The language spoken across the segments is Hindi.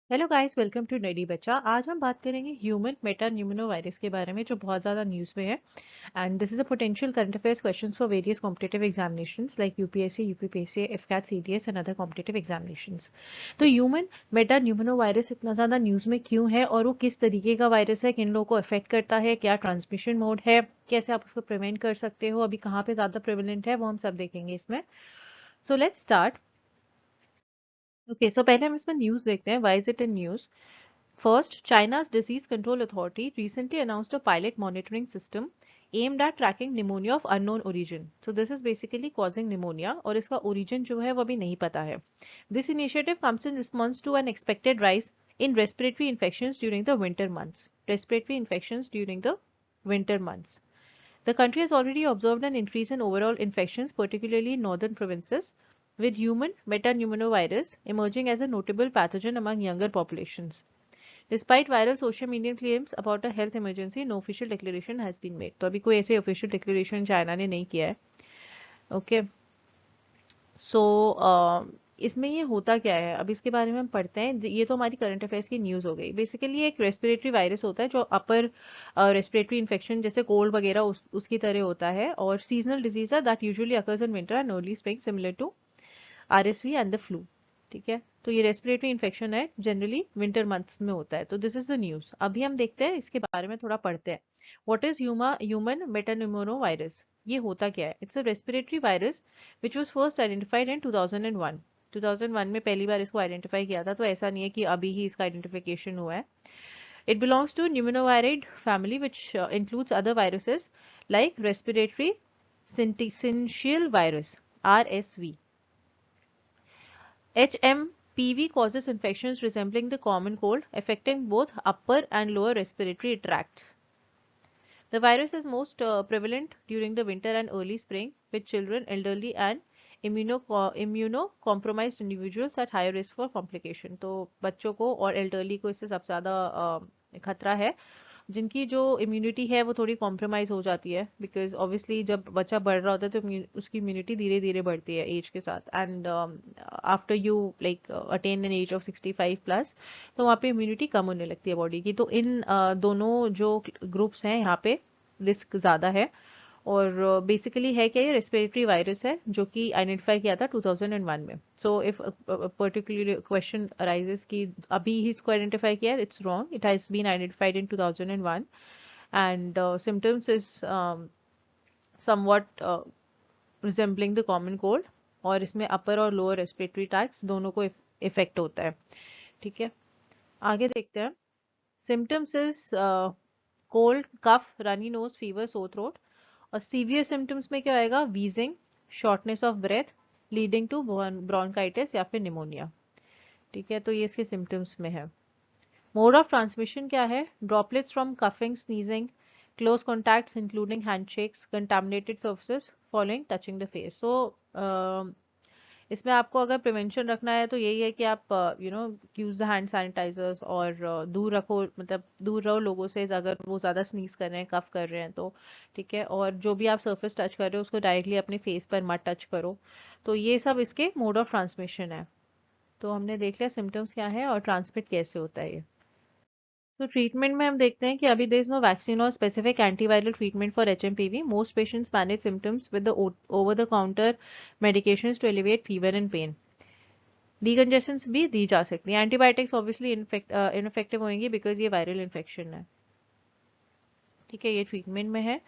हेलो गाइस, वेलकम टू नडी बच्चा। आज हम बात करेंगे ह्यूमन मेटा न्यूमोनो वायरस के बारे में, जो बहुत ज़्यादा न्यूज़ में है। And this is a potential current affairs questions for various competitive examinations like UPSC, UPPSC, AFCAT, CDS and other competitive examinations. तो ह्यूमन मेटा न्यूमोनो वायरस इतना ज़्यादा न्यूज़ में क्यों है, और वो किस तरीके का वायरस है, किन लोगों को अफेक्ट करता है, क्या ट्रांसमिशन मोड है, कैसे आप उसको प्रिवेंट कर सकते हो, अभी कहाँ पे ज़्यादा प्रेवलेंट है, वो हम सब देखेंगे इसमें। So let's start. ओके, सो पहले हम इसमें न्यूज़ देखते हैं, why is it in news. First, China's Disease Control Authority recently announced a pilot monitoring system aimed at tracking pneumonia of unknown origin. So this is basically causing pneumonia और इसका origin जो है वो अभी नहीं पता है. This initiative comes in response to an expected rise in respiratory infections during the winter months. Respiratory infections during the winter months. The country has already observed an increase in overall infections, particularly in northern provinces, with human metapneumovirus emerging as a notable pathogen among younger populations. Despite viral social media claims about a health emergency, no official declaration has been made. तो अभी कोई ऐसे official declaration चाइना ने नहीं किया है. ओके, सो इसमें ये होता क्या है, अब इसके बारे में हम पढ़ते हैं। ये तो हमारी करंट अफेयर्स की न्यूज़ हो गई। बेसिकली एक रेस्पिरेटरी वायरस होता है जो अपर रेस्पिरेटरी इन्फेक्शन जैसे कोल्ड वगैरह उसकी तरह होता है, और सीजनल डिजीज है that usually occurs in winter and early spring, similar to RSV and the flu. ठीक है, तो ये रेस्पिरेटरी इन्फेक्शन है, जनरली विंटर मंथ्स में होता है। तो दिस इज द न्यूज। अभी हम देखते हैं इसके बारे में, थोड़ा पढ़ते हैं। What is human metapneumovirus? ये होता क्या है? It's a respiratory virus which was first identified in 2001। 2001 में पहली बार इसको आइडेंटिफाई किया था, तो ऐसा नहीं है कि अभी ही इसका आइडेंटिफिकेशन हुआ है। It belongs to pneumoviridae family which includes other viruses like respiratory syncytial virus, RSV. HMPV causes infections resembling the common cold, affecting both upper and lower respiratory tracts. The virus is most prevalent during the winter and early spring, with children, elderly, and immunocompromised individuals at higher risk for complication. तो बच्चों को और elderly को इससे सबसे ज़्यादा खतरा है, जिनकी जो इम्यूनिटी है वो थोड़ी कॉम्प्रोमाइज हो जाती है, बिकॉज ऑब्वियसली जब बच्चा बढ़ रहा होता है तो उसकी इम्यूनिटी धीरे धीरे बढ़ती है एज के साथ। And after you like attain an age of 65 plus, तो वहाँ पे इम्यूनिटी कम होने लगती है बॉडी की। तो इन दोनों जो ग्रुप्स हैं यहाँ पे रिस्क ज़्यादा है। और बेसिकली है क्या, ये रेस्पिरेटरी वायरस है जो कि आइडेंटिफाई किया था 2001 में। So if particular question arises कि अभी ही इसको आइडेंटिफाई किया, it's wrong. It has been identified in 2001 and symptoms is somewhat resembling the common cold, और इसमें अपर और लोअर रेस्पिरेटरी ट्रैक्ट्स दोनों को इफेक्ट होता है। ठीक है, आगे देखते हैं। Symptoms is cold, cough, runny nose, fever, sore throat. और सीवियर सिम्टम्स में क्या आएगा? Wheezing, shortness of breath leading to bronchitis या फिर निमोनिया। ठीक है, तो ये इसके सिम्टम्स में है। मोड ऑफ ट्रांसमिशन क्या है? Droplets from coughing, sneezing, close contacts including handshakes, contaminated surfaces following touching the face. So इसमें आपको अगर प्रिवेंशन रखना है तो यही है कि आप यूज़ द हैंड सैनिटाइजर्स, और दूर रखो, मतलब दूर रहो लोगों से अगर वो ज़्यादा स्नीज कर रहे हैं, कफ कर रहे हैं तो। ठीक है, और जो भी आप सरफेस टच कर रहे हो उसको डायरेक्टली अपने फेस पर मत टच करो। तो ये सब इसके मोड ऑफ ट्रांसमिशन है। तो हमने देख लिया सिम्टम्स क्या है और ट्रांसमिट कैसे होता है ये। तो ट्रीटमेंट में हम देखते हैं कि अभी देयर इज नो वैक्सीन और specific antiviral treatment for HMPV. Most patients manage symptoms with the over the counter medications to alleviate fever and pain. Decongestants भी दी जा सकती हैं। एंटीबायोटिक्स ऑब्वियसली इनफेक्टिव होंगी बिकॉज ये वायरल इन्फेक्शन है। ठीक है, ये ट्रीटमेंट में है।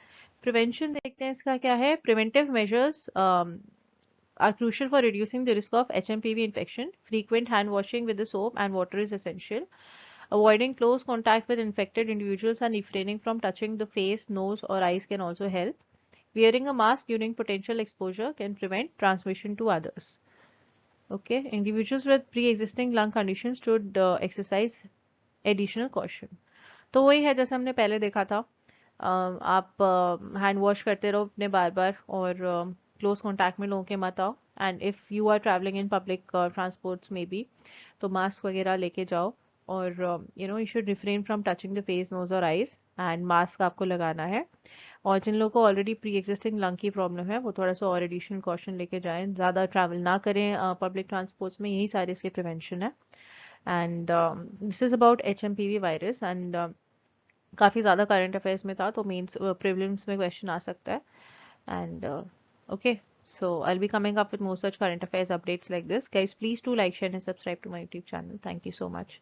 प्रिवेंशन देखते हैं इसका क्या है। Preventive measures are crucial for reducing the risk of HMPV infection. Frequent hand washing with the soap and water is essential. Avoiding close contact with infected individuals and refraining from touching the face, nose, or eyes can also help. Wearing a mask during potential exposure can prevent transmission to others. Okay, individuals with pre-existing lung conditions should exercise additional caution. तो वही है जैसे हमने पहले देखा था। आप हैंड वॉश करते रहो अपने बार बार, और क्लोज कांटेक्ट में लोगों के मत आओ। And if you are travelling in public transports में भी, तो मास्क वगैरह लेके जाओ। और you should refrain from touching the face, nose और आइज, एंड मास्क आपको लगाना है। और जिन लोगों को ऑलरेडी प्री एग्जिस्टिंग लंग की प्रॉब्लम है वो थोड़ा सा और एडिशनल कॉशन लेके जाएं, ज़्यादा ट्रैवल ना करें पब्लिक ट्रांसपोर्ट्स में। यही सारे इसके प्रिवेंशन है। And this is about HMPV virus and काफ़ी ज़्यादा करंट अफेयर्स में था, तो मेंस प्रीलिम्स में क्वेश्चन आ सकता है. And okay, so I'll be coming up with more such current affairs updates like this. Guys, please do like, share, and subscribe to my YouTube channel. Thank you so much.